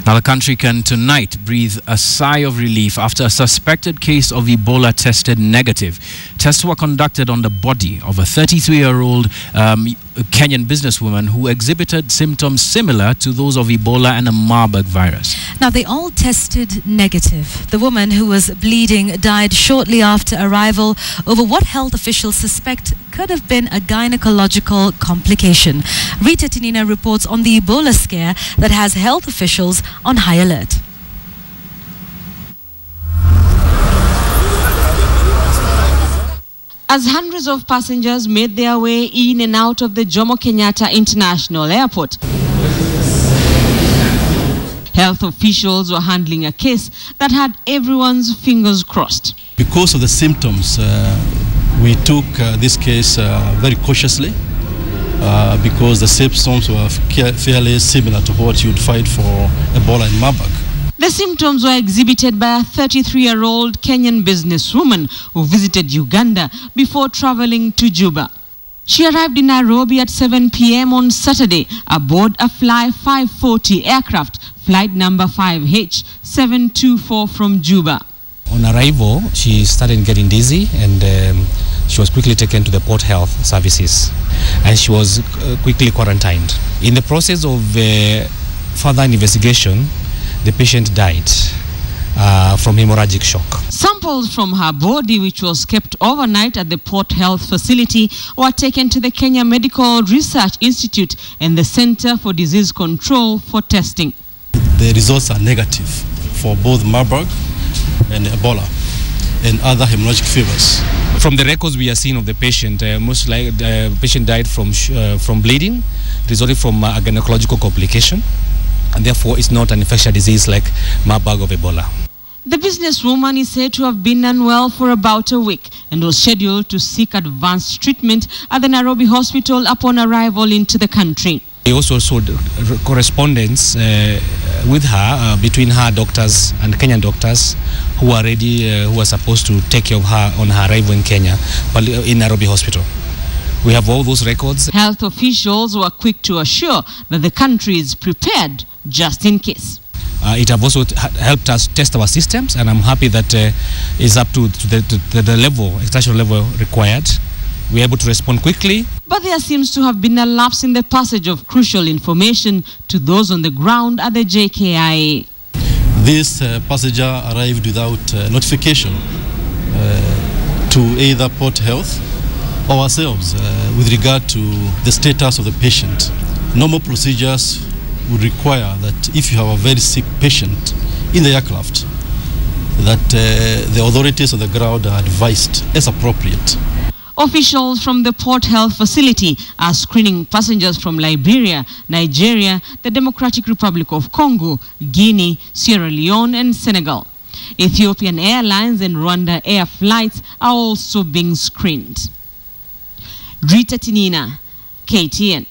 Now, the country can tonight breathe a sigh of relief after a suspected case of Ebola tested negative. Tests were conducted on the body of a 33-year-old Kenyan businesswoman who exhibited symptoms similar to those of Ebola and a Marburg virus. Now, they all tested negative. The woman, who was bleeding, died shortly after arrival over what health officials suspect could have been a gynecological complication. Rita Tinina reports on the Ebola scare that has health officials on high alert. As hundreds of passengers made their way in and out of the Jomo Kenyatta International Airport, health officials were handling a case that had everyone's fingers crossed. Because of the symptoms, we took this case very cautiously because the symptoms were fairly similar to what you'd find for Ebola and Marburg. The symptoms were exhibited by a 33-year-old Kenyan businesswoman who visited Uganda before traveling to Juba. She arrived in Nairobi at 7 p.m. on Saturday aboard a Fly 540 aircraft, flight number 5H724 from Juba. On arrival, she started getting dizzy and she was quickly taken to the Port Health Services and she was quickly quarantined. In the process of further investigation, the patient died from hemorrhagic shock. Samples from her body, which was kept overnight at the Port Health facility, were taken to the Kenya Medical Research Institute and the Center for Disease Control for testing. The results are negative for both Marburg and Ebola and other hemorrhagic fevers. From the records we are seeing of the patient, most likely the patient died from bleeding, resulting from a gynecological complication, and therefore it's not an infectious disease like Marburg or Ebola. The businesswoman is said to have been unwell for about a week and was scheduled to seek advanced treatment at the Nairobi hospital upon arrival into the country. We also saw correspondence with her between her doctors and Kenyan doctors who are ready, who are supposed to take care of her on her arrival in Kenya, but in Nairobi hospital. We have all those records. Health officials were quick to assure that the country is prepared just in case. It has also helped us test our systems, and I'm happy that it's up to the level, international level required. We're able to respond quickly. But there seems to have been a lapse in the passage of crucial information to those on the ground at the JKIA. This passenger arrived without notification to either Port Health or ourselves with regard to the status of the patient. Normal procedures would require that if you have a very sick patient in the aircraft, that the authorities on the ground are advised as appropriate. Officials from the Port Health facility are screening passengers from Liberia, Nigeria, the Democratic Republic of Congo, Guinea, Sierra Leone and Senegal. Ethiopian Airlines and Rwanda Air flights are also being screened. Rita Tinina, KTN.